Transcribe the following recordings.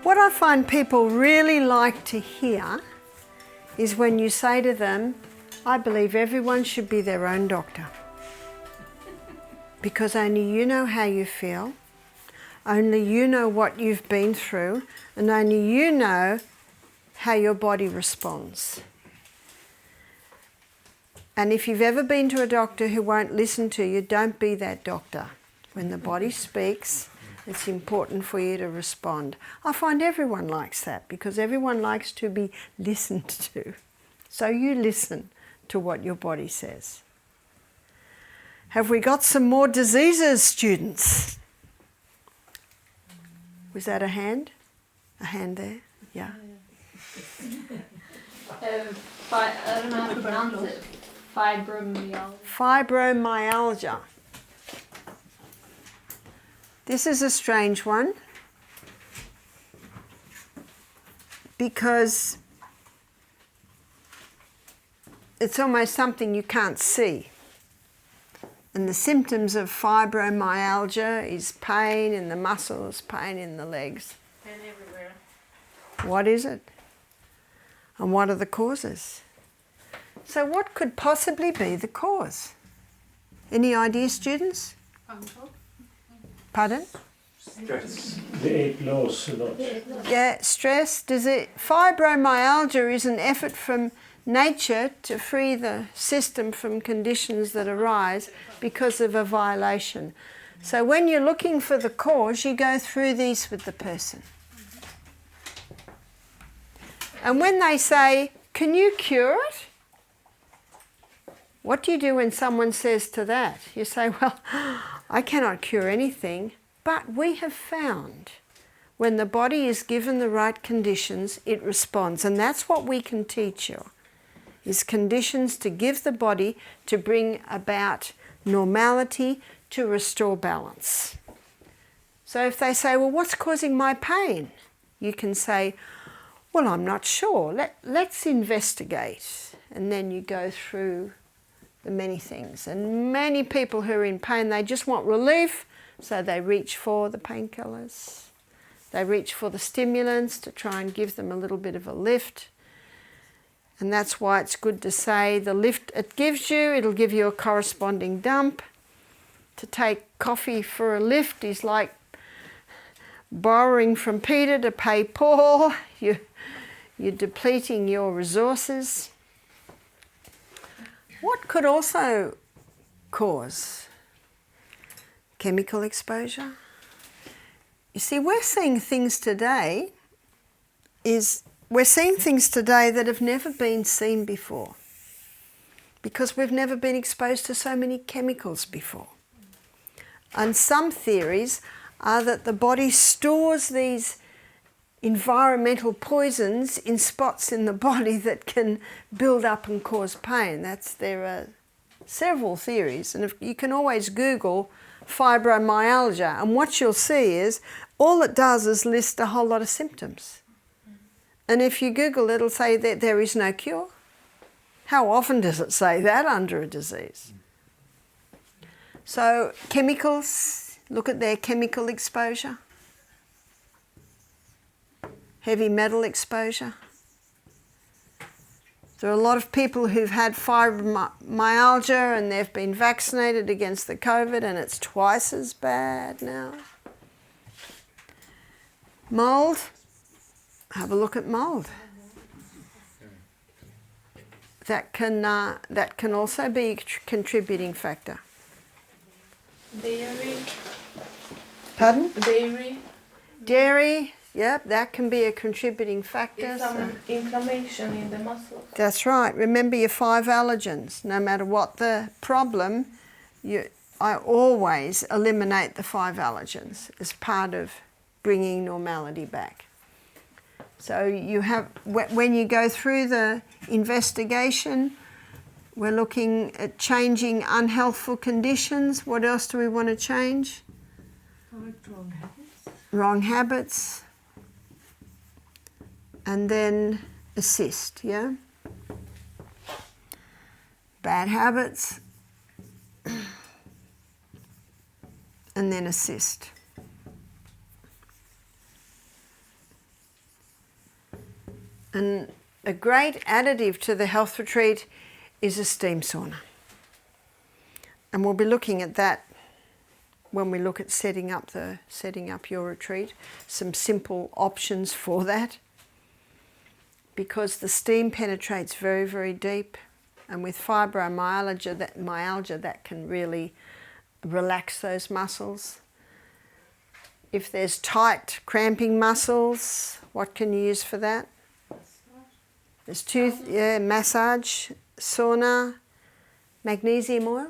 What I find people really like to hear is when you say to them, I believe everyone should be their own doctor. Because only you know how you feel, only you know what you've been through, and only you know how your body responds. And if you've ever been to a doctor who won't listen to you, don't be that doctor. When the body speaks, it's important for you to respond. I find everyone likes that because everyone likes to be listened to. So you listen to what your body says. Have we got some more diseases, students? Was that a hand? A hand there? Yeah. I don't know how to pronounce it. Fibromyalgia. Fibromyalgia. This is a strange one because it's almost something you can't see. And the symptoms of fibromyalgia is pain in the muscles, pain in the legs. And everywhere. What is it? And what are the causes? So what could possibly be the cause? Any ideas, students? Pardon? Stress. The ache loss a lot. Yeah, stress. Fibromyalgia is an effort from nature to free the system from conditions that arise because of a violation. So when you're looking for the cause, you go through these with the person. And when they say, can you cure it? What do you do when someone says to that? You say, well, I cannot cure anything, but we have found when the body is given the right conditions, it responds. And that's what we can teach you, is conditions to give the body to bring about normality, to restore balance. So if they say, well, what's causing my pain? You can say, well, I'm not sure. Let's investigate. And then you go through the many things. And many people who are in pain, they just want relief, so they reach for the painkillers. They reach for the stimulants to try and give them a little bit of a lift. And that's why it's good to say the lift it gives you, it'll give you a corresponding dump. To take coffee for a lift is like borrowing from Peter to pay Paul. You're depleting your resources. What could also cause chemical exposure? You see, we're seeing things today that have never been seen before because we've never been exposed to so many chemicals before. And some theories are that the body stores these environmental poisons in spots in the body that can build up and cause pain. There are several theories, and you can always Google fibromyalgia, and what you'll see is all it does is list a whole lot of symptoms. And if you Google it, it'll say that there is no cure. How often does it say that under a disease? So chemicals, look at their chemical exposure. Heavy metal exposure. There are a lot of people who've had fibromyalgia and they've been vaccinated against the COVID and it's twice as bad now. Mold. Have a look at mold. That can also be a contributing factor. Dairy. Pardon? Dairy. Dairy. Yep, that can be a contributing factor. It's some inflammation in the muscles. That's right. Remember your 5 allergens. No matter what the problem, I always eliminate the 5 allergens as part of bringing normality back. So you have, when you go through the investigation, we're looking at changing unhealthful conditions. What else do we want to change? Wrong habits. Wrong habits. And then assist, yeah? Bad habits. And then assist. And a great additive to the health retreat is a steam sauna. And we'll be looking at that when we look at setting up your retreat, some simple options for that. Because the steam penetrates very, very deep, and with fibromyalgia, that can really relax those muscles. If there's tight, cramping muscles, what can you use for that? There's massage, sauna, magnesium oil.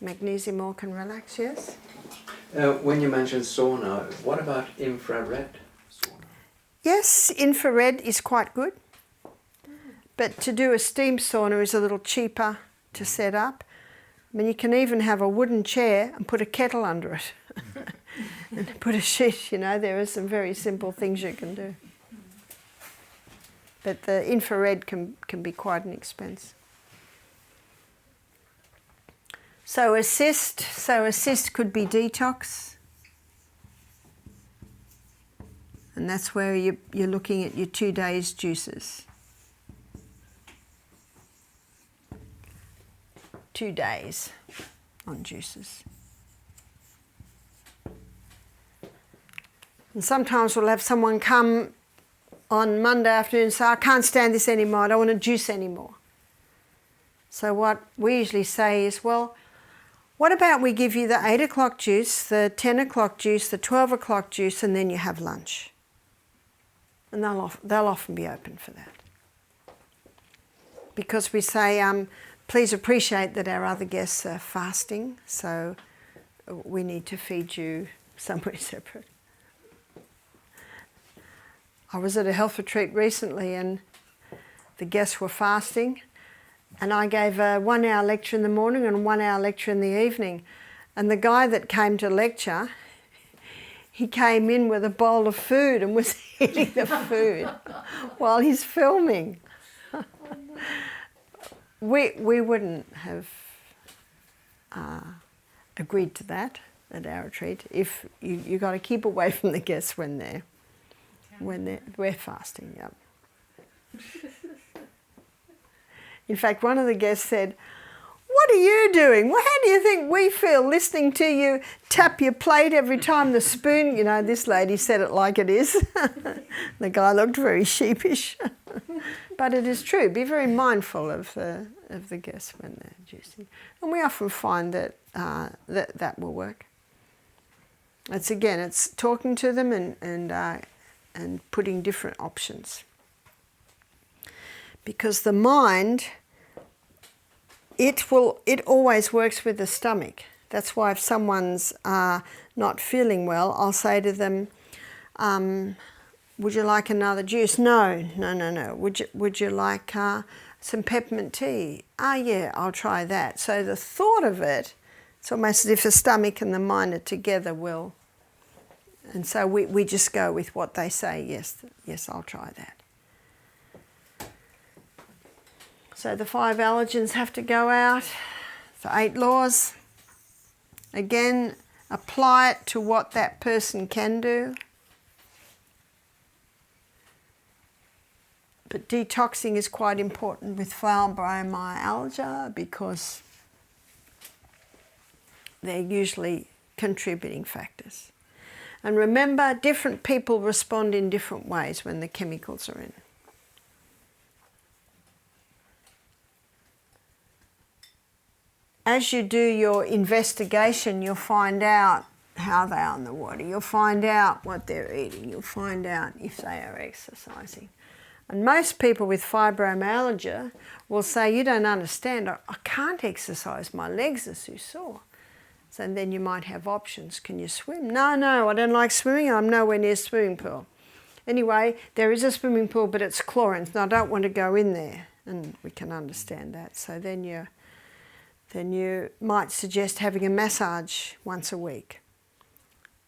Magnesium oil can relax, yes. When you mentioned sauna, what about infrared sauna? Yes, infrared is quite good, but to do a steam sauna is a little cheaper to set up. I mean, you can even have a wooden chair and put a kettle under it and put a sheet, there are some very simple things you can do. But the infrared can be quite an expense. So assist could be detox. And that's where you're looking at your 2 days juices. 2 days on juices. And sometimes we'll have someone come on Monday afternoon and say, I can't stand this anymore, I don't want to juice anymore. So what we usually say is, well, what about we give you the 8 o'clock juice, the 10 o'clock juice, the 12 o'clock juice, and then you have lunch. And they'll often be open for that. Because we say, please appreciate that our other guests are fasting, so we need to feed you somewhere separate. I was at a health retreat recently and the guests were fasting, and I gave a 1 hour lecture in the morning and a 1 hour lecture in the evening. And the guy that came to lecture, he came in with a bowl of food and was eating the food while he's filming. We wouldn't have agreed to that at our retreat. If you got to keep away from the guests when we're fasting. Yep. In fact, one of the guests said, "What are you doing? Well, how do you think we feel listening to you tap your plate every time the spoon..." This lady said it like it is. The guy looked very sheepish. But it is true. Be very mindful of the guests when they're juicing. And we often find that that will work. It's talking to them and putting different options. Because the mind, it always works with the stomach. That's why if someone's not feeling well, I'll say to them, would you like another juice? No. Would you like some peppermint tea? Yeah, I'll try that. So the thought of it, it's almost as if the stomach and the mind are together will. And so we just go with what they say. Yes, I'll try that. So the 5 allergens have to go out. The 8 laws. Again, apply it to what that person can do. But detoxing is quite important with fibromyalgia because they're usually contributing factors. And remember, different people respond in different ways when the chemicals are in. As you do your investigation, you'll find out how they are in the water. You'll find out what they're eating. You'll find out if they are exercising. And most people with fibromyalgia will say, you don't understand, I can't exercise, my legs are too sore. So then you might have options. Can you swim? No, I don't like swimming, I'm nowhere near a swimming pool. Anyway, there is a swimming pool, but it's chlorine, and I don't want to go in there. And we can understand that. So then you might suggest having a massage once a week.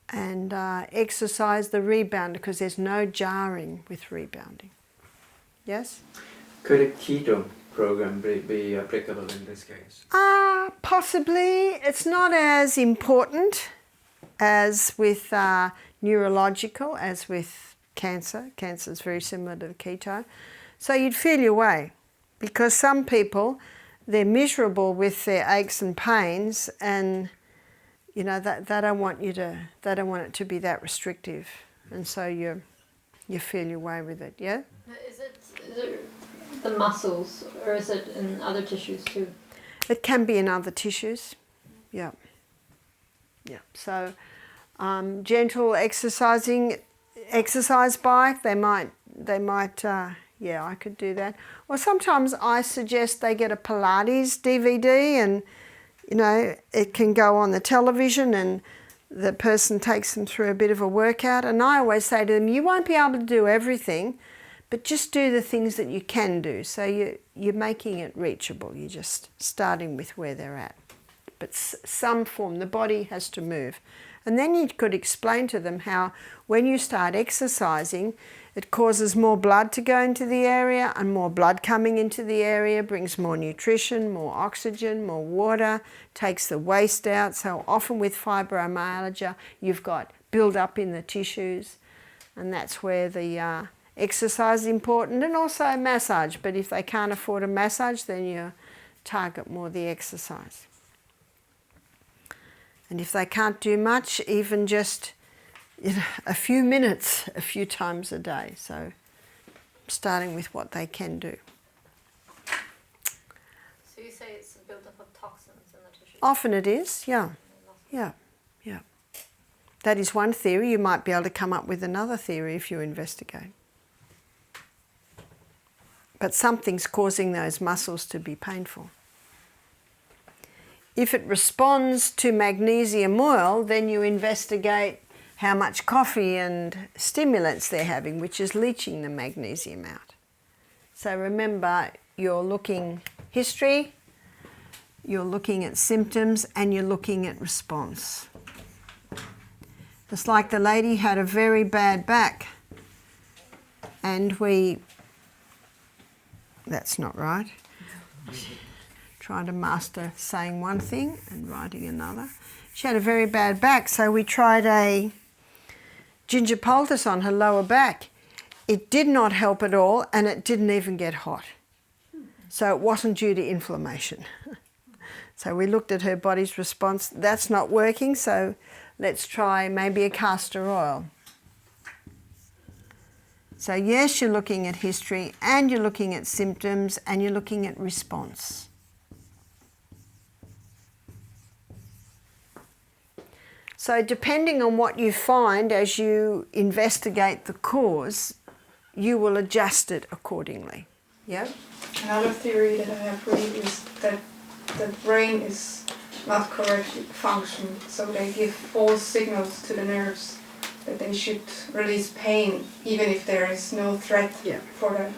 And exercise the rebounder, because there's no jarring with rebounding. Yes? Could a keto program be applicable in this case? Possibly. It's not as important as with neurological, as with cancer. Cancer is very similar to the keto. So you'd feel your way, because some people, they're miserable with their aches and pains, and you know they don't want it to be that restrictive, and so you feel your way with it. Yeah. Is it the muscles, or is it in other tissues too? It can be in other tissues. Yeah. Yeah. So gentle exercise bike. They might. Yeah, I could do that. Or sometimes I suggest they get a Pilates DVD, and you know it can go on the television, and the person takes them through a bit of a workout. And I always say to them, you won't be able to do everything, but just do the things that you can do. So you're making it reachable. You're just starting with where they're at. But some form, the body has to move. And then you could explain to them how when you start exercising, it causes more blood to go into the area, and more blood coming into the area brings more nutrition, more oxygen, more water, takes the waste out. So often with fibromyalgia, you've got build-up in the tissues, and that's where the exercise is important, and also massage. But if they can't afford a massage, then you target more the exercise. And if they can't do much, even just a few minutes, a few times a day. So starting with what they can do. So you say it's a build-up of toxins in the tissues? Often it is, yeah. Yeah, yeah. That is one theory. You might be able to come up with another theory if you investigate. But something's causing those muscles to be painful. If it responds to magnesium oil, then you investigate how much coffee and stimulants they're having, which is leaching the magnesium out. So remember, you're looking history, you're looking at symptoms, and you're looking at response. It's like the lady had a very bad back, and that's not right. Trying to master saying one thing and writing another. She had a very bad back, so we tried a ginger poultice on her lower back. It did not help at all, and it didn't even get hot. So it wasn't due to inflammation. So we looked at her body's response. That's not working, so let's try maybe a castor oil. So yes, you're looking at history, and you're looking at symptoms, and you're looking at response. So depending on what you find as you investigate the cause, you will adjust it accordingly. Yeah? Another theory that I have read is that the brain is not correctly functioning, so they give false signals to the nerves that they should release pain even if there is no threat for that.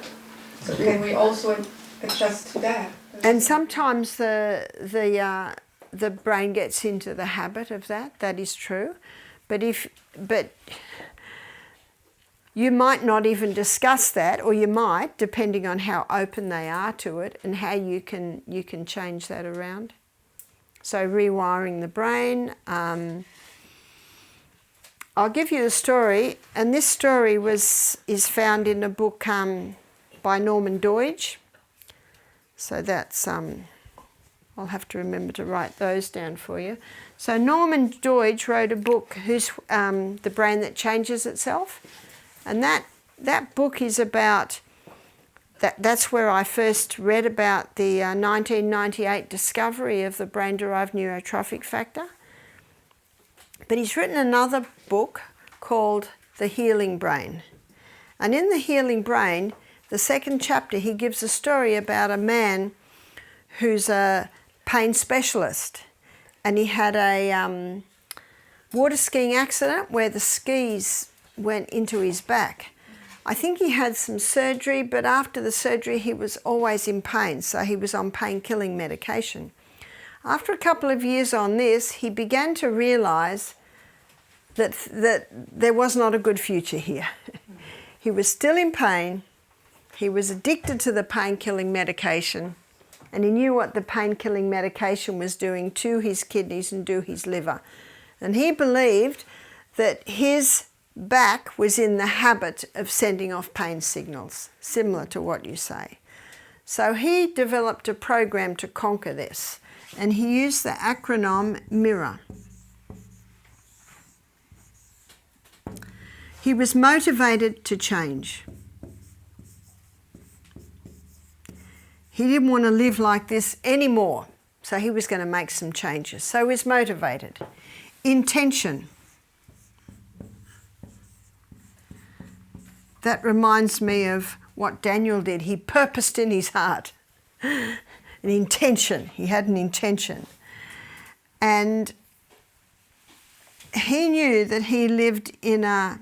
So can we also adjust to that? And sometimes the brain gets into the habit of that. That is true, but you might not even discuss that, or you might, depending on how open they are to it and how you can change that around. So rewiring the brain. I'll give you the story, and this story is found in a book by Norman Doidge. So that's I'll have to remember to write those down for you. So Norman Doidge wrote a book, The Brain That Changes Itself. And that book is about, that's where I first read about the 1998 discovery of the brain-derived neurotrophic factor. But he's written another book called The Healing Brain. And in The Healing Brain, the second chapter, he gives a story about a man who's a pain specialist, and he had a water skiing accident where the skis went into his back. I think he had some surgery, but after the surgery he was always in pain, so he was on pain-killing medication. After a couple of years on this, he began to realise that there was not a good future here. He was still in pain, he was addicted to the pain-killing medication, and he knew what the pain-killing medication was doing to his kidneys and to his liver. And he believed that his back was in the habit of sending off pain signals, similar to what you say. So he developed a program to conquer this, and he used the acronym MIRROR. He was motivated to change. He didn't want to live like this anymore, so he was going to make some changes. So he was motivated. Intention. That reminds me of what Daniel did. He purposed in his heart. An intention. He had an intention. And he knew that he lived in a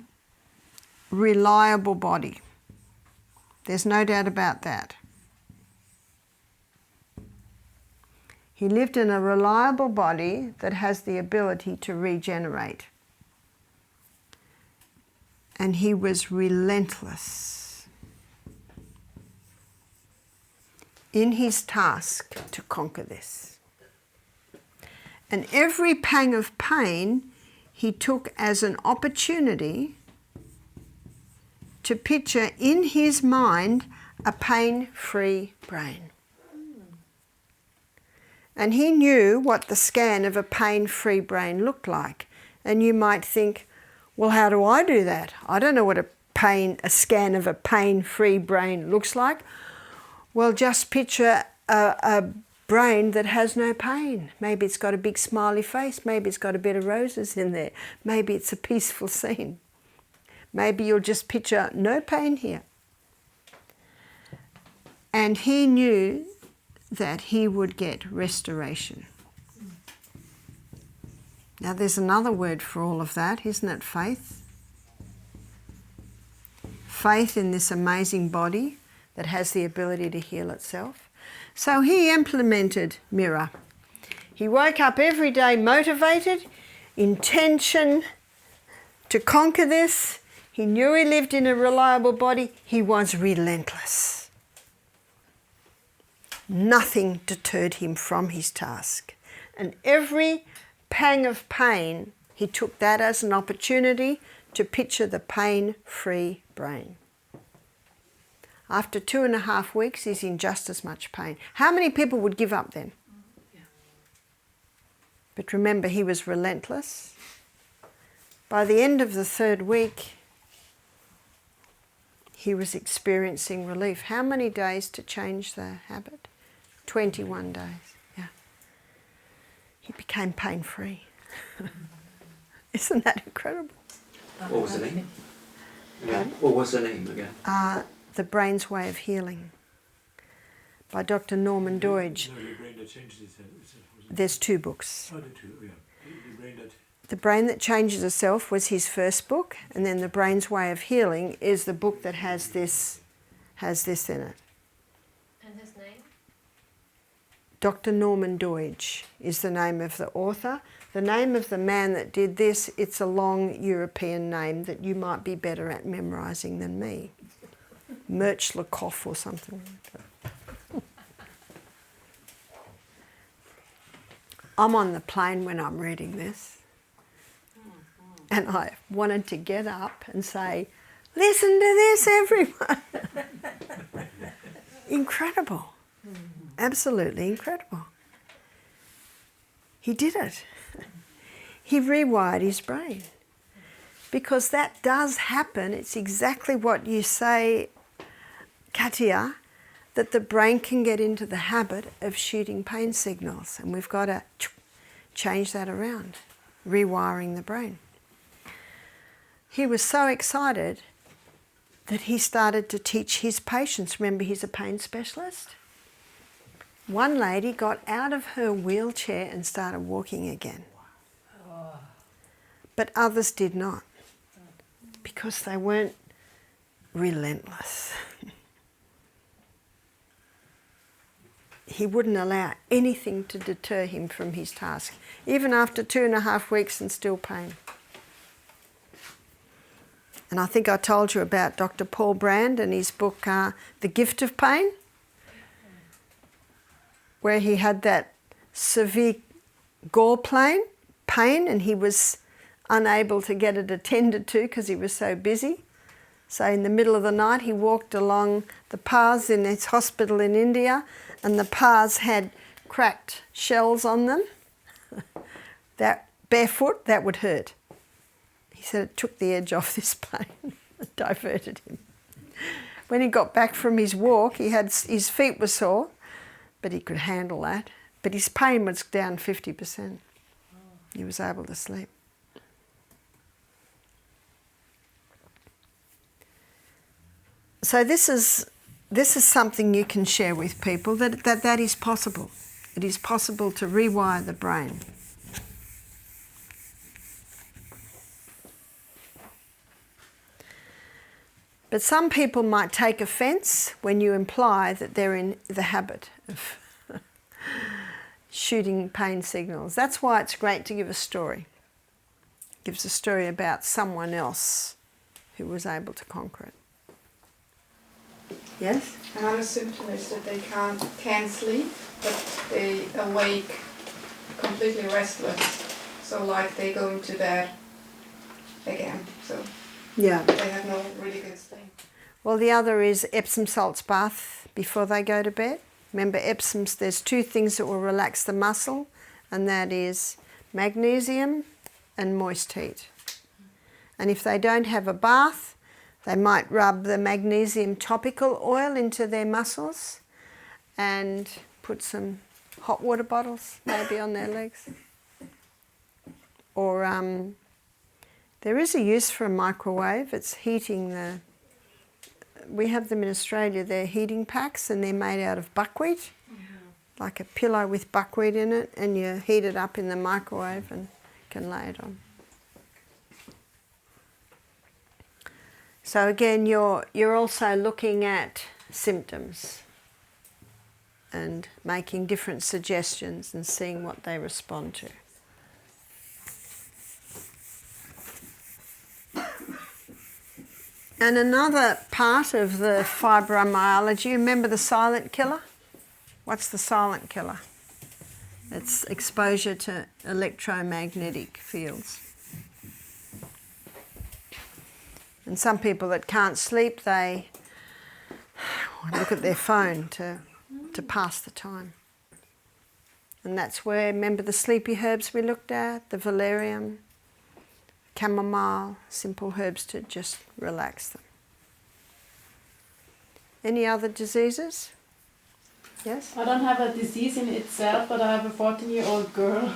reliable body. There's no doubt about that. He lived in a reliable body that has the ability to regenerate. And he was relentless in his task to conquer this. And every pang of pain he took as an opportunity to picture in his mind a pain-free brain. And he knew what the scan of a pain-free brain looked like. And you might think, well, how do I do that? I don't know what a scan of a pain-free brain looks like. Well, just picture a brain that has no pain. Maybe it's got a big smiley face. Maybe it's got a bit of roses in there. Maybe it's a peaceful scene. Maybe you'll just picture no pain here. And he knew that he would get restoration. Now there's another word for all of that, isn't it? Faith. Faith in this amazing body that has the ability to heal itself. So he implemented MIRROR. He woke up every day motivated, intention to conquer this. He knew he lived in a reliable body. He was relentless. Nothing deterred him from his task. And every pang of pain, he took that as an opportunity to picture the pain-free brain. After 2.5 weeks, he's in just as much pain. How many people would give up then? Yeah. But remember, he was relentless. By the end of the 3rd week, he was experiencing relief. How many days to change the habit? 21 days, yeah. He became pain-free. Isn't that incredible? What was the name? Again? What was the name again? The Brain's Way of Healing by Dr. Norman Doidge. No, the brain that changes itself. There's 2 books. Oh, the 2, yeah. The brain that... The Brain That Changes Itself was his first book, and then The Brain's Way of Healing is the book that has this in it. And his name? Dr. Norman Doidge is the name of the author. The name of the man that did this, it's a long European name that you might be better at memorising than me. Merchlikov or something like that. I'm on the plane when I'm reading this. And I wanted to get up and say, listen to this, everyone. Incredible. Absolutely incredible. He did it. He rewired his brain. Because that does happen. It's exactly what you say, Katia, that the brain can get into the habit of shooting pain signals. And we've got to change that around, rewiring the brain. He was so excited that he started to teach his patients. Remember, he's a pain specialist. One lady got out of her wheelchair and started walking again. But others did not, because they weren't relentless. He wouldn't allow anything to deter him from his task, even after 2.5 weeks and still pain. And I think I told you about Dr. Paul Brand and his book, The Gift of Pain, where he had that severe gall pain, and he was unable to get it attended to because he was so busy. So in the middle of the night he walked along the paths in his hospital in India, and the paths had cracked shells on them. That barefoot, that would hurt. He said it took the edge off this pain, it diverted him. When he got back from his walk, his feet were sore, but he could handle that. But his pain was down 50%. He was able to sleep. So this is something you can share with people, that is possible. It is possible to rewire the brain. But some people might take offence when you imply that they're in the habit of shooting pain signals. That's why it's great to give a story. It gives a story about someone else who was able to conquer it. Yes? Another symptom is that they can't sleep, but they awake completely restless. So like they go into bed again. So Yeah. they have no really good sleep. Well, the other is Epsom salts bath before they go to bed. Remember, Epsom's, there's two things that will relax the muscle, and that is magnesium and moist heat. And if they don't have a bath, they might rub the magnesium topical oil into their muscles and put some hot water bottles maybe on their legs. Or there is a use for a microwave. It's heating the... We have them in Australia. They're heating packs and they're made out of buckwheat, like a pillow with buckwheat in it, and you heat it up in the microwave and can lay it on. So again, you're also looking at symptoms and making different suggestions and seeing what they respond to. And another part of the fibromyalgia, remember the silent killer? What's the silent killer? It's exposure to electromagnetic fields. And some people that can't sleep, they look at their phone to pass the time. And that's where, remember the sleepy herbs we looked at, the valerian, chamomile, simple herbs to just relax them. Any other diseases? Yes? I don't have a disease in itself, but I have a 14-year-old girl.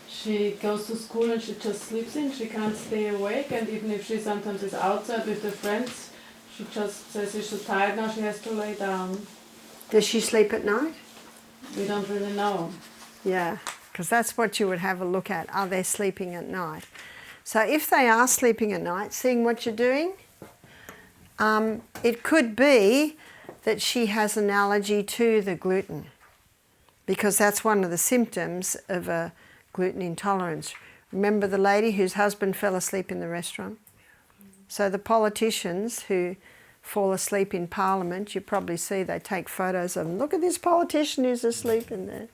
She goes to school and she just sleeps in. She can't stay awake, and even if she sometimes is outside with her friends, she just says she's so tired now she has to lay down. Does she sleep at night? We don't really know. Yeah, because that's what you would have a look at. Are they sleeping at night? So if they are sleeping at night, seeing what you're doing, it could be that she has an allergy to the gluten, because that's one of the symptoms of a gluten intolerance. Remember the lady whose husband fell asleep in the restaurant? So the politicians who fall asleep in Parliament, you probably see they take photos of them. Look at this politician who's asleep in there.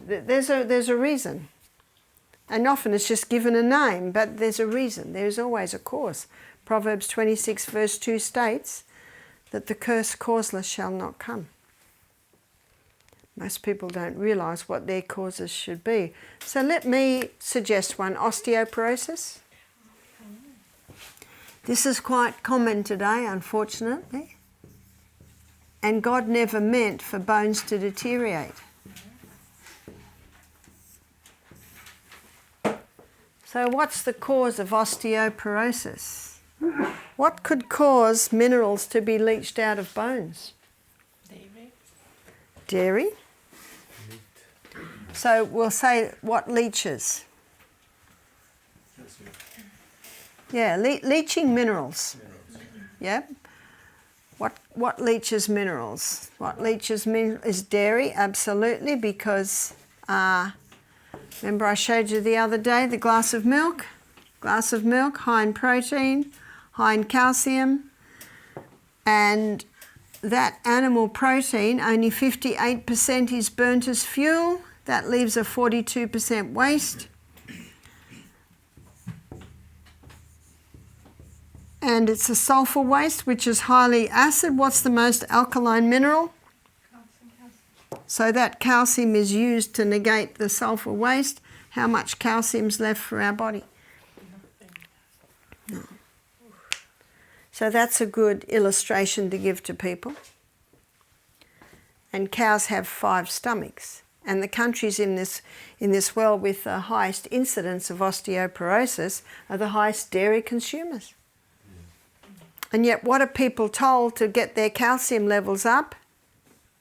There's a reason. And often it's just given a name, but there's a reason. There's always a cause. Proverbs 26 verse 2 states that the curse causeless shall not come. Most people don't realise what their causes should be. So let me suggest one, osteoporosis. This is quite common today, unfortunately. And God never meant for bones to deteriorate. So what's the cause of osteoporosis? What could cause minerals to be leached out of bones? Dairy. So we'll say what leaches? Yeah, leaching minerals. Yeah. What leaches minerals? What leaches minerals is dairy, absolutely, because remember I showed you the other day the glass of milk? Glass of milk, high in protein, high in calcium, and that animal protein, only 58% is burnt as fuel. That leaves a 42% waste. And it's a sulfur waste, which is highly acid. What's the most alkaline mineral? So that calcium is used to negate the sulfur waste. How much calcium's left for our body? No. So that's a good illustration to give to people. And cows have 5 stomachs. And the countries in this world with the highest incidence of osteoporosis are the highest dairy consumers. And yet what are people told to get their calcium levels up?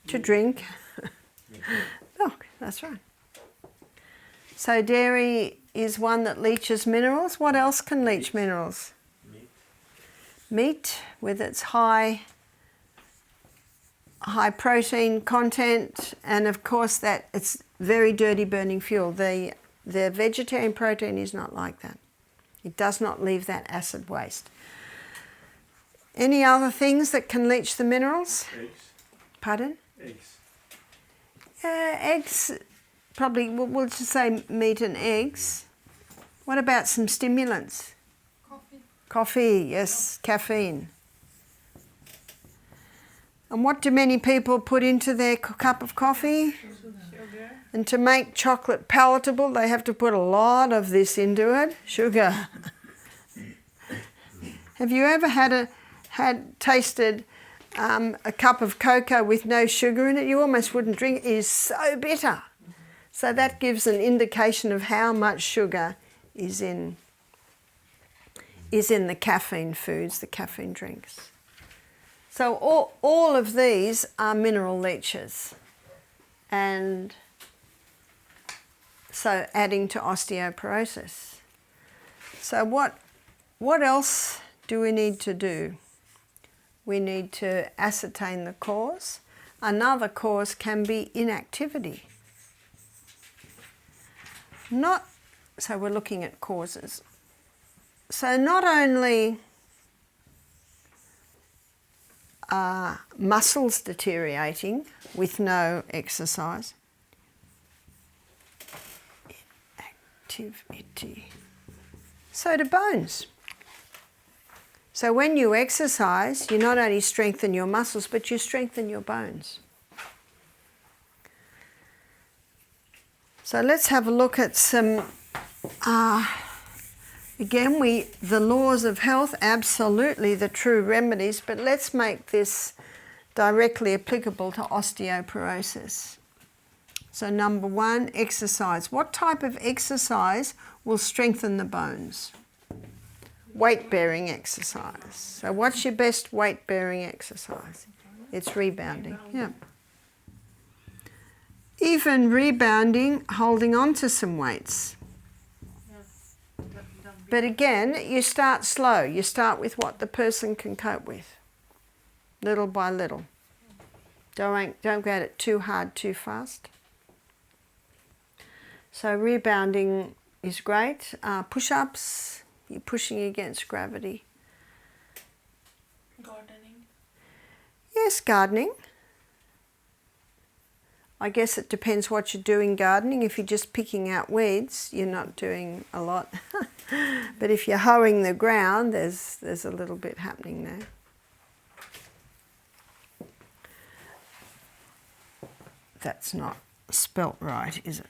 To drink milk. That's right. So dairy is one that leaches minerals. What else can leach minerals? Meat with its high protein content, and of course that it's very dirty burning fuel. The vegetarian protein is not like that. It does not leave that acid waste. Any other things that can leach the minerals? Eggs. Pardon? Eggs. Eggs, probably, we'll just say meat and eggs. What about some stimulants? Coffee, yes, caffeine. And what do many people put into their cup of coffee? Sugar. And to make chocolate palatable, they have to put a lot of this into it. Sugar. Have you ever tasted a cup of cocoa with no sugar in it? You almost wouldn't drink it. It is so bitter. So that gives an indication of how much sugar is in the caffeine foods, the caffeine drinks. So all of these are mineral leachers, and so adding to osteoporosis. So what else do we need to do? We need to ascertain the cause. Another cause can be inactivity. So we're looking at causes. So not only are muscles deteriorating with no exercise, inactivity, so do bones. So when you exercise, you not only strengthen your muscles, but you strengthen your bones. So let's have a look at some, again, the laws of health, absolutely the true remedies, but let's make this directly applicable to osteoporosis. So number 1, exercise. What type of exercise will strengthen the bones? Weight-bearing exercise. So what's your best weight-bearing exercise? It's rebounding, yeah. Even rebounding, holding on to some weights. But again, you start slow. You start with what the person can cope with, little by little. Don't go at it too hard, too fast. So rebounding is great. Push-ups, you're pushing against gravity. Gardening. Yes, gardening. I guess it depends what you're doing gardening. If you're just picking out weeds, you're not doing a lot. But if you're hoeing the ground, there's a little bit happening there. That's not spelt right, is it?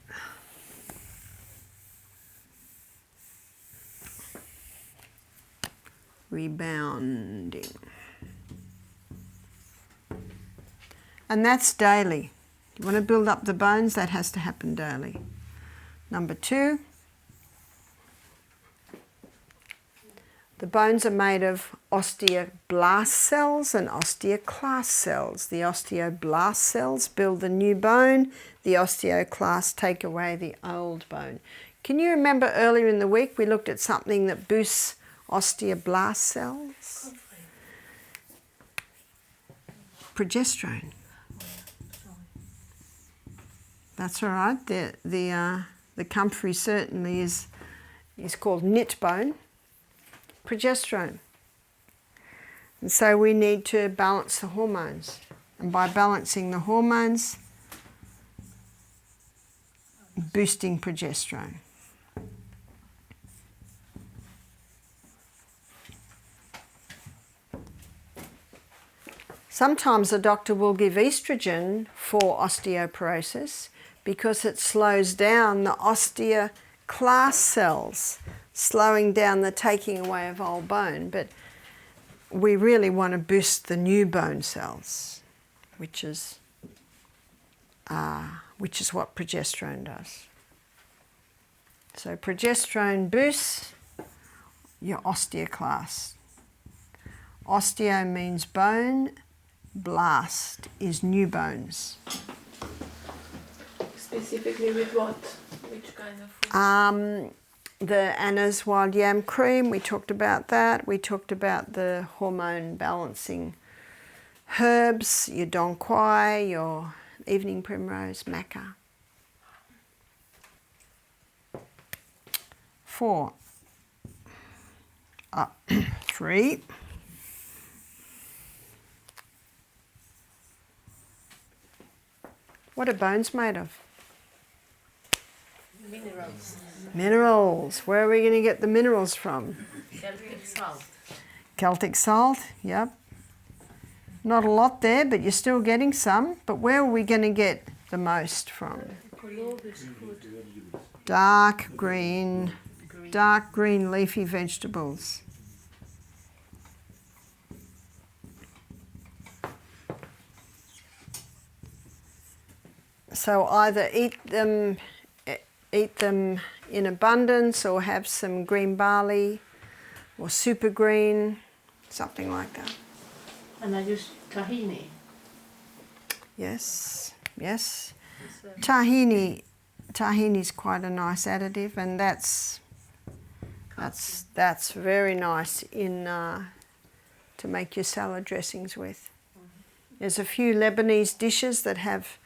Rebounding. And that's daily. You want to build up the bones, that has to happen daily. Number 2, the bones are made of osteoblast cells and osteoclast cells. The osteoblast cells build the new bone, the osteoclasts take away the old bone. Can you remember earlier in the week we looked at something that boosts osteoblast cells? Progesterone. That's all right. The comfrey certainly is called knit bone. Progesterone. And so we need to balance the hormones. And by balancing the hormones, boosting progesterone. Sometimes a doctor will give estrogen for osteoporosis because it slows down the osteoclast cells, slowing down the taking away of old bone. But we really want to boost the new bone cells, which is what progesterone does. So progesterone boosts your osteoclast. Osteo means bone, blast is new bones. Specifically with what? Which kind of food? The Anna's wild yam cream, we talked about that. We talked about the hormone balancing herbs, your dong quai, your evening primrose, maca. 4. 3. What are bones made of? Minerals. Minerals. Where are we going to get the minerals from? Celtic salt. Celtic salt, yep. Not a lot there, but you're still getting some. But where are we going to get the most from? Dark green leafy vegetables. So either eat them in abundance or have some green barley or super green, something like that. And I use tahini. Yes, yes. Tahini is quite a nice additive, and that's very nice in to make your salad dressings with. There's a few Lebanese dishes that have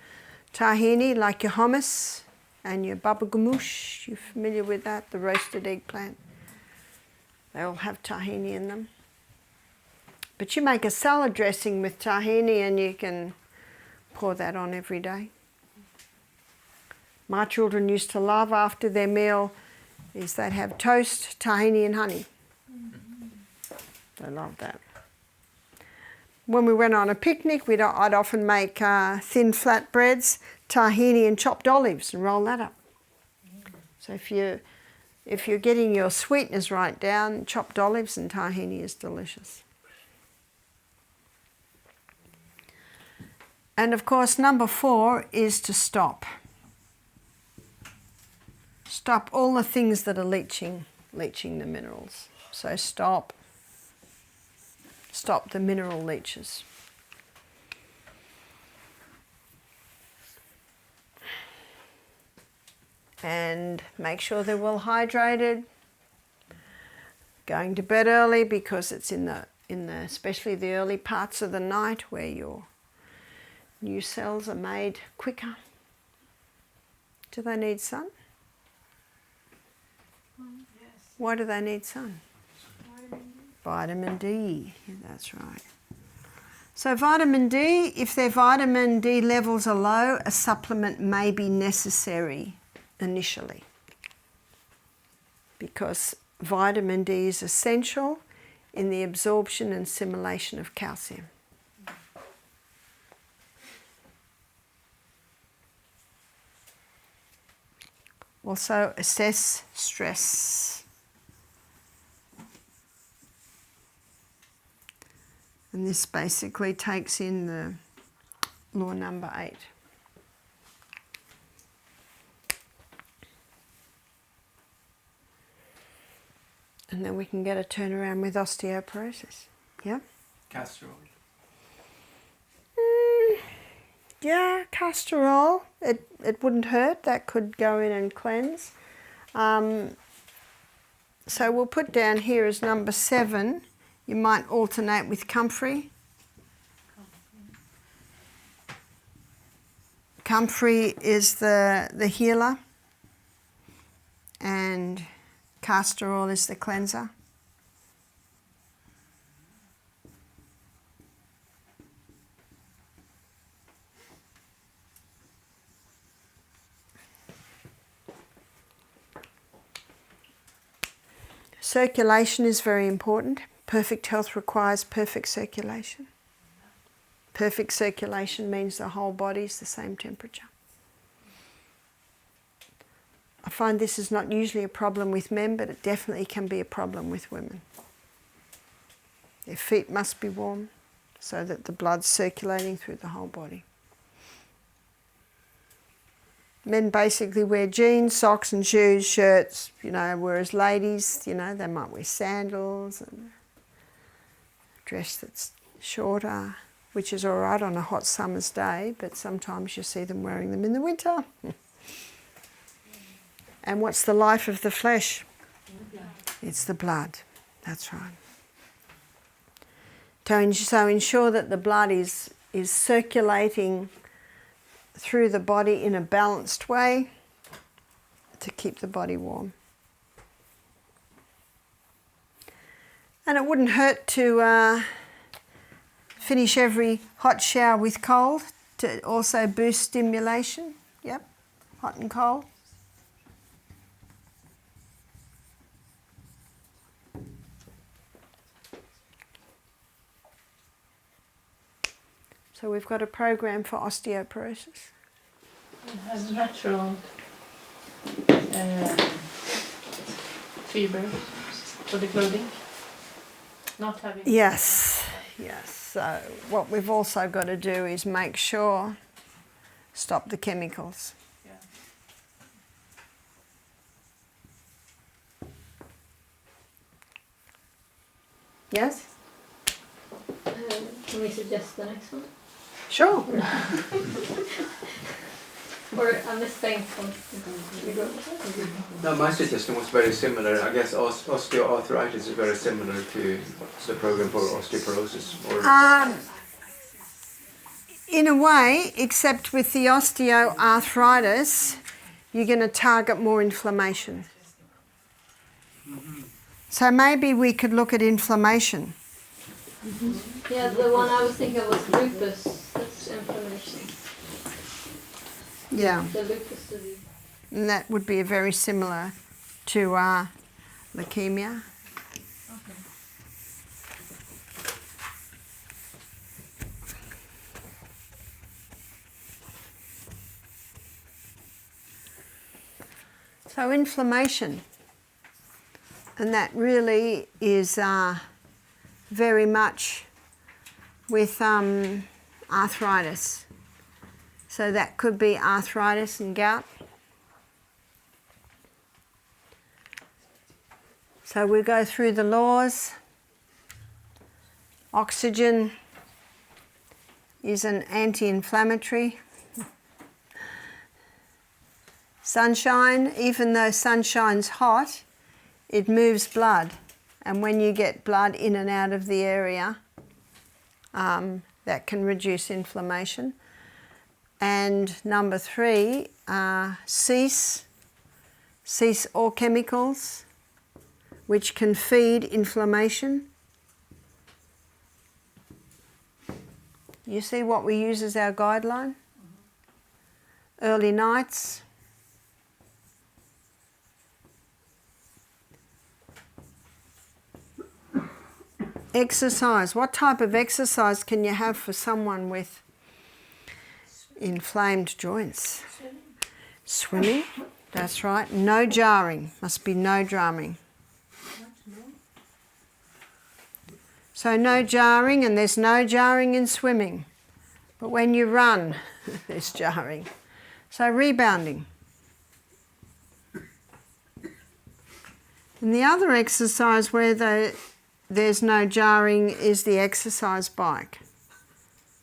tahini, like your hummus and your baba ganoush. You're familiar with that, the roasted eggplant? They all have tahini in them. But you make a salad dressing with tahini and you can pour that on every day. My children used to love after their meal is they'd have toast, tahini and honey. They loved that. When we went on a picnic, I'd often make thin flatbreads, tahini and chopped olives and roll that up. So if you're getting your sweetness right down, chopped olives and tahini is delicious. And of course, number 4 is to stop. Stop all the things that are leaching the minerals. So stop the mineral leaches. And make sure they're well hydrated. Going to bed early because it's in the especially the early parts of the night where your new cells are made quicker. Do they need sun? Yes. Why do they need sun? Vitamin D, yeah, that's right. So vitamin D, if their vitamin D levels are low, a supplement may be necessary initially because vitamin D is essential in the absorption and assimilation of calcium. Also assess stress. And this basically takes in the law number 8. And then we can get a turnaround with osteoporosis. Yeah? Castor oil. Yeah, castor oil. It wouldn't hurt. That could go in and cleanse. So we'll put down here as number 7. You might alternate with comfrey. Comfrey is the healer and castor oil is the cleanser. Circulation is very important. Perfect health requires perfect circulation. Perfect circulation means the whole body's the same temperature. I find this is not usually a problem with men, but it definitely can be a problem with women. Their feet must be warm so that the blood's circulating through the whole body. Men basically wear jeans, socks and shoes, shirts, whereas ladies, they might wear sandals and a dress that's shorter, which is all right on a hot summer's day, but sometimes you see them wearing them in the winter. And what's the life of the flesh? It's the blood. That's right. So ensure that the blood is circulating through the body in a balanced way to keep the body warm. And it wouldn't hurt to finish every hot shower with cold to also boost stimulation. Yep, hot and cold. So we've got a program for osteoporosis. It has natural fiber for the clothing. Not having. Yes. So what we've also got to do is make sure, stop the chemicals. Yeah. Yes? Can we suggest the next one? Sure. Or a mistake one? No, my suggestion was very similar. I guess osteoarthritis is very similar to the program for osteoporosis. In a way, except with the osteoarthritis, you're going to target more inflammation. So maybe we could look at inflammation. Yeah, the one I was thinking of was lupus. That's inflammation. Yeah. The lupus disease. And that would be very similar to leukemia. Okay. So inflammation, and that really is very much with arthritis. So that could be arthritis and gout. So we go through the laws. Oxygen is an anti-inflammatory. Sunshine, even though sunshine's hot, it moves blood. And when you get blood in and out of the area, that can reduce inflammation. And number 3, cease all chemicals which can feed inflammation. You see what we use as our guideline? Early nights. Exercise. What type of exercise can you have for someone with inflamed joints? Swimming. That's right. No jarring. Must be no jarring. So no jarring, and there's no jarring in swimming. But when you run, there's jarring. So rebounding. And the other exercise where there's no jarring is the exercise bike.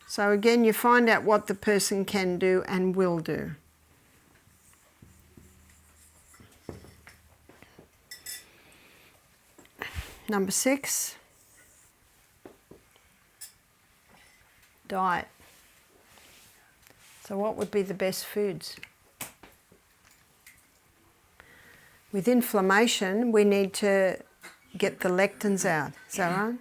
So again, you find out what the person can do and will do. Number 6, diet. So what would be the best foods? With inflammation, we need to get the lectins out. Is that right?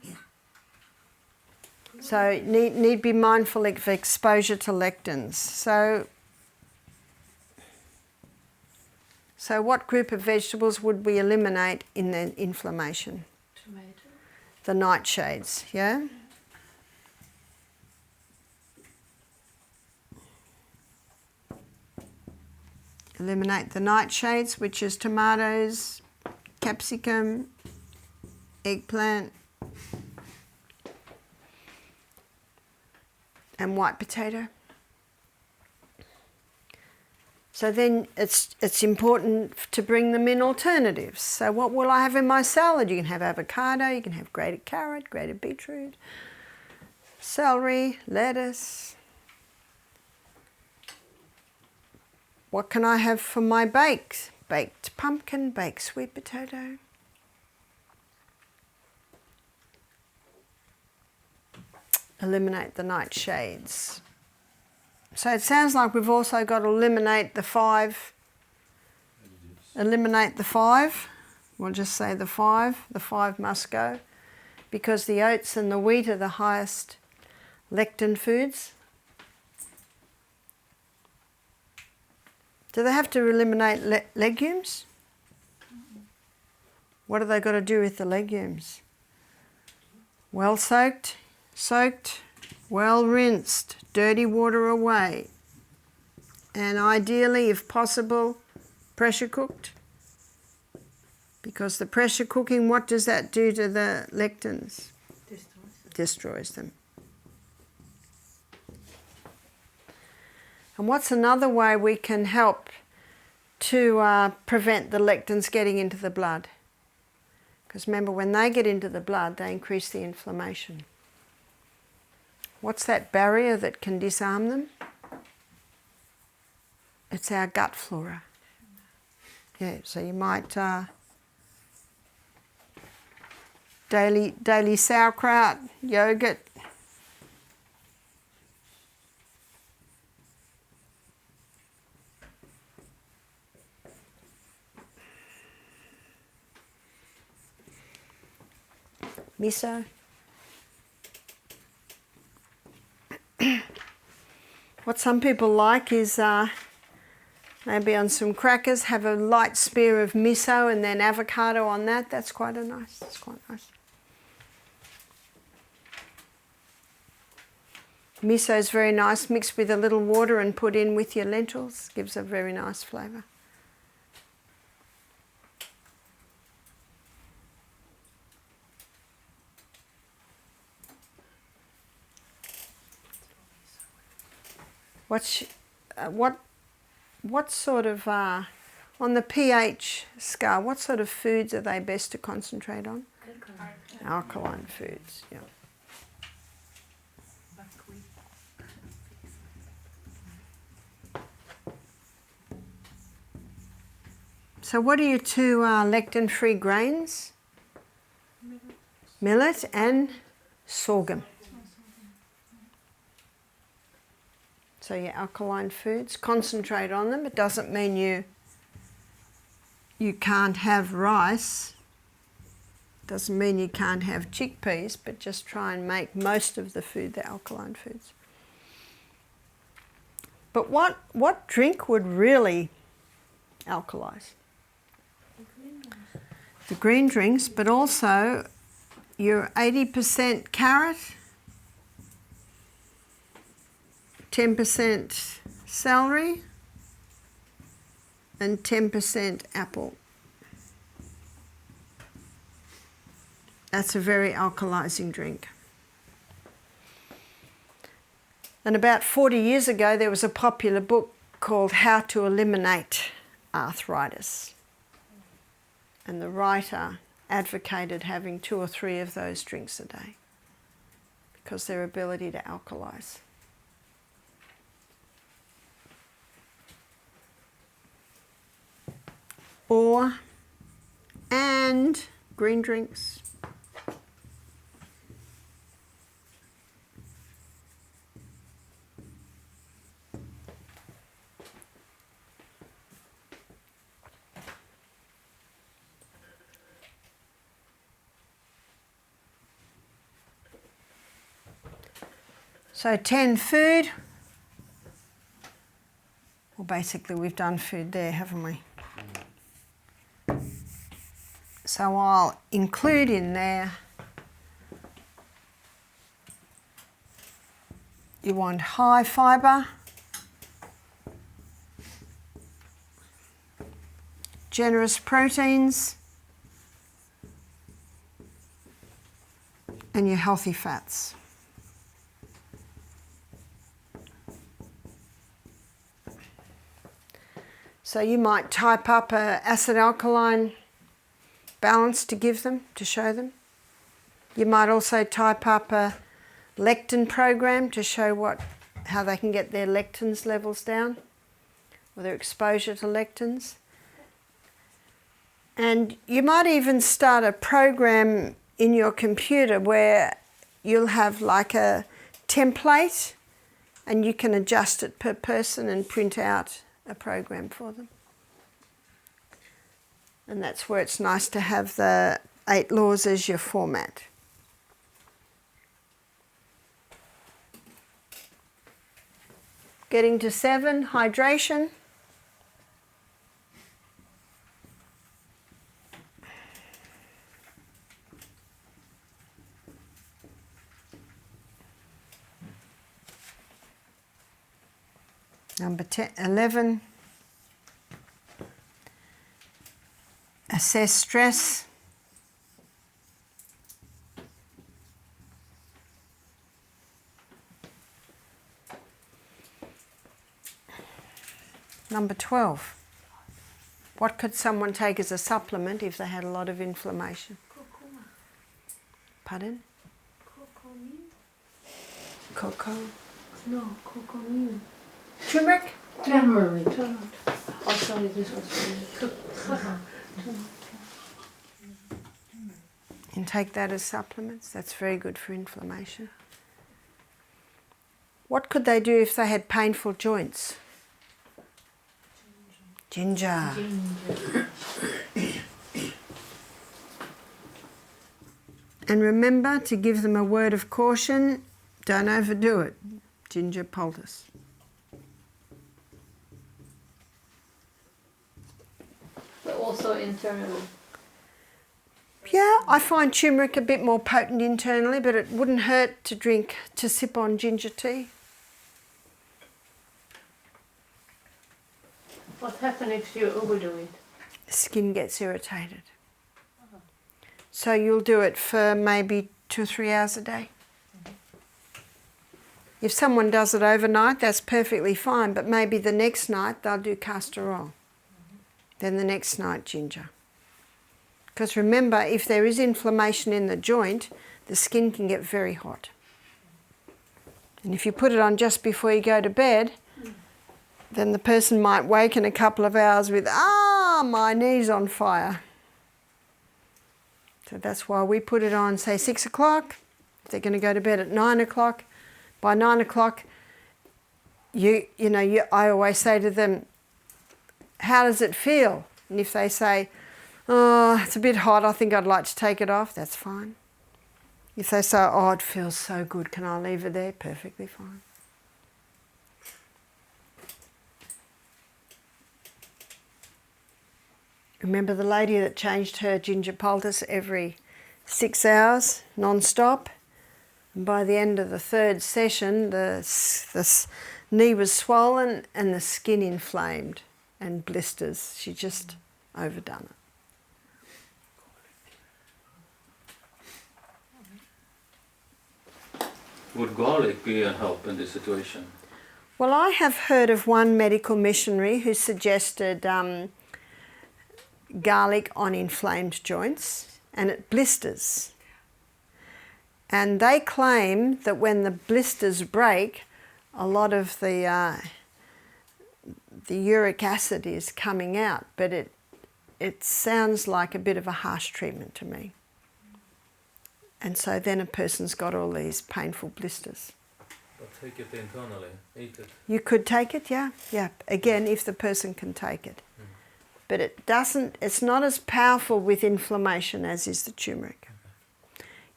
So need to be mindful of exposure to lectins. So what group of vegetables would we eliminate in the inflammation? Tomato. The nightshades, yeah? Eliminate the nightshades, which is tomatoes, capsicum, eggplant, and white potato. So then it's important to bring them in alternatives. So what will I have in my salad? You can have avocado, you can have grated carrot, grated beetroot, celery, lettuce. What can I have for my bakes? Baked pumpkin, baked sweet potato. Eliminate the nightshades. So it sounds like we've also got to eliminate the 5. Eliminate the 5. We'll just say the 5. The 5 must go because the oats and the wheat are the highest lectin foods. Do they have to eliminate legumes? What have they got to do with the legumes? Well soaked, well rinsed, dirty water away, and ideally, if possible, pressure cooked. Because the pressure cooking, what does that do to the lectins? Destroys them. And what's another way we can help to prevent the lectins getting into the blood? Because remember, when they get into the blood, they increase the inflammation. What's that barrier that can disarm them? It's our gut flora. Yeah, so you might daily sauerkraut, yogurt. Miso. What some people like is maybe on some crackers have a light smear of miso and then avocado on that. That's quite nice. That's quite nice. Miso is very nice, mixed with a little water and put in with your lentils. Gives a very nice flavour. What sort of, on the pH scale, what sort of foods are they best to concentrate on? Alkaline foods, yeah. So what are your 2 lectin-free grains? Millet and sorghum. So your alkaline foods, concentrate on them. It doesn't mean you can't have rice. Doesn't mean you can't have chickpeas, but just try and make most of the food the alkaline foods. But what drink would really alkalize? The green drinks, but also your 80% carrot, 10% celery, and 10% apple. That's a very alkalizing drink. And about 40 years ago, there was a popular book called How to Eliminate Arthritis. And the writer advocated having 2 or 3 of those drinks a day because their ability to alkalize. And green drinks. So 10 food. Well, basically we've done food there, haven't we? So I'll include in there, you want high fibre, generous proteins, and your healthy fats. So you might type up a acid-alkaline balance to give them, to show them. You might also type up a lectin program to show how they can get their lectins levels down, or their exposure to lectins. And you might even start a program in your computer where you'll have like a template and you can adjust it per person and print out a program for them. And that's where it's nice to have the 8 laws as your format. Getting to 7, hydration. Number 11, assess stress. Number 12, what could someone take as a supplement if they had a lot of inflammation? Pardon? Cocoa? No, cocoa. Turmeric? Turmeric. Oh, sorry, this was And take that as supplements. That's very good for inflammation. What could they do if they had painful joints? Ginger. And remember to give them a word of caution. Don't overdo it. Ginger poultice. But also internally. Yeah, I find turmeric a bit more potent internally, but it wouldn't hurt to sip on ginger tea. What happens if you overdo it? The skin gets irritated. So you'll do it for maybe 2 or 3 hours a day. If someone does it overnight, that's perfectly fine, but maybe the next night they'll do castor oil. Then the next night, ginger. Because remember, if there is inflammation in the joint, the skin can get very hot. And if you put it on just before you go to bed, then the person might wake in a couple of hours with, my knee's on fire. So that's why we put it on, say, 6 o'clock. If they're going to go to bed at 9 o'clock, by 9 o'clock, I always say to them, how does it feel? And if they say, it's a bit hot, I think I'd like to take it off, that's fine. If they say, it feels so good, can I leave it there? Perfectly fine. Remember the lady that changed her ginger poultice every 6 hours, non-stop? And by the end of the 3rd session, the knee was swollen and the skin inflamed and blisters. She just overdone it. Would garlic be a help in this situation? Well, I have heard of one medical missionary who suggested garlic on inflamed joints, and it blisters. And they claim that when the blisters break, a lot of the uric acid is coming out, but it sounds like a bit of a harsh treatment to me. And so then a person's got all these painful blisters. But take it internally, eat it. You could take it, yeah. Again, if the person can take it. But it's not as powerful with inflammation as is the turmeric.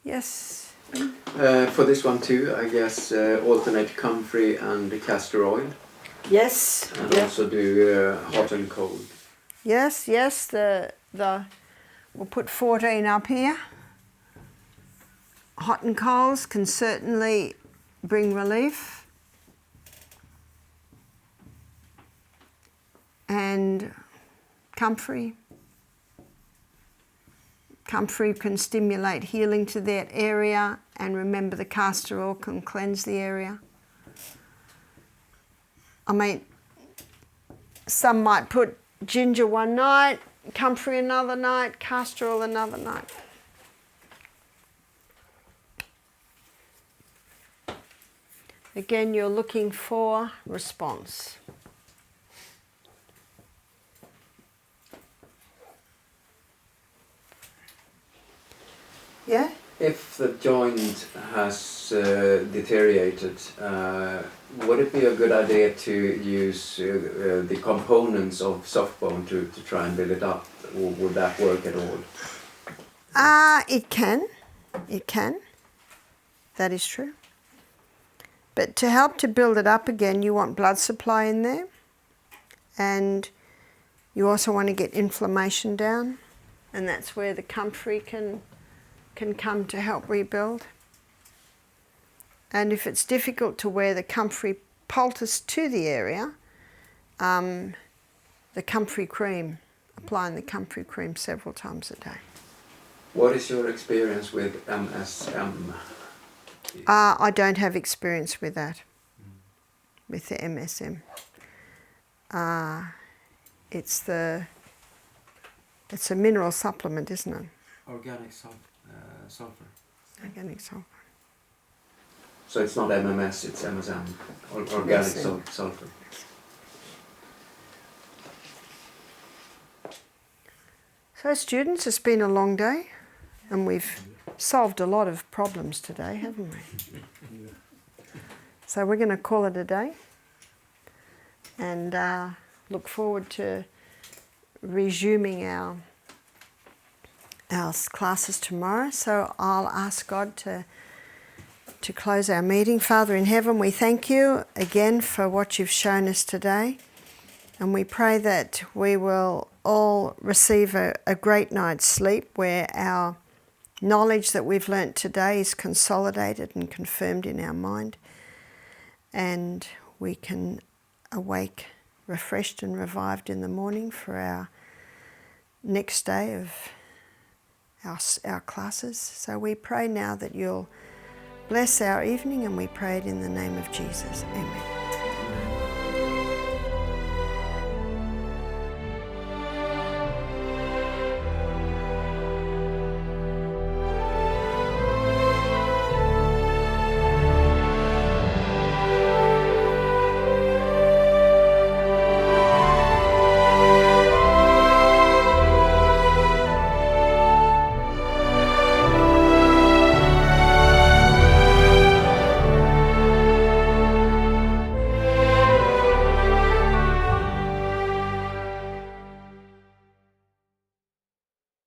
Yes? For this one too, I guess alternate comfrey and castor oil. Yes. And also do hot and cold. Yes. We'll put 14 up here. Hot and colds can certainly bring relief. And comfrey, Comfrey can stimulate healing to that area, and remember the castor oil can cleanse the area. I mean, some might put ginger one night, comfrey another night, castor oil another night. Again, you're looking for response. Yeah? If the joint has deteriorated, would it be a good idea to use the components of soft bone to try and build it up? Or would that work at all? It can. It can. That is true. But to help to build it up again, you want blood supply in there. And you also want to get inflammation down. And that's where the comfrey can come to help rebuild. And if it's difficult to wear the comfrey poultice to the area, the comfrey cream, applying the comfrey cream several times a day. What is your experience with MSM? I don't have experience with that, with the MSM. It's a mineral supplement, isn't it? Organic sulfur. Organic sulfur. So it's not MMS, it's MSM, organic sulfur. So students, it's been a long day, and we've solved a lot of problems today, haven't we? So we're going to call it a day, and look forward to resuming our classes tomorrow. So I'll ask God to close our meeting. Father in heaven, we thank you again for what you've shown us today, and we pray that we will all receive a great night's sleep where our knowledge that we've learnt today is consolidated and confirmed in our mind, and we can awake refreshed and revived in the morning for our next day of our classes. So we pray now that you'll bless our evening, and we pray it in the name of Jesus. Amen.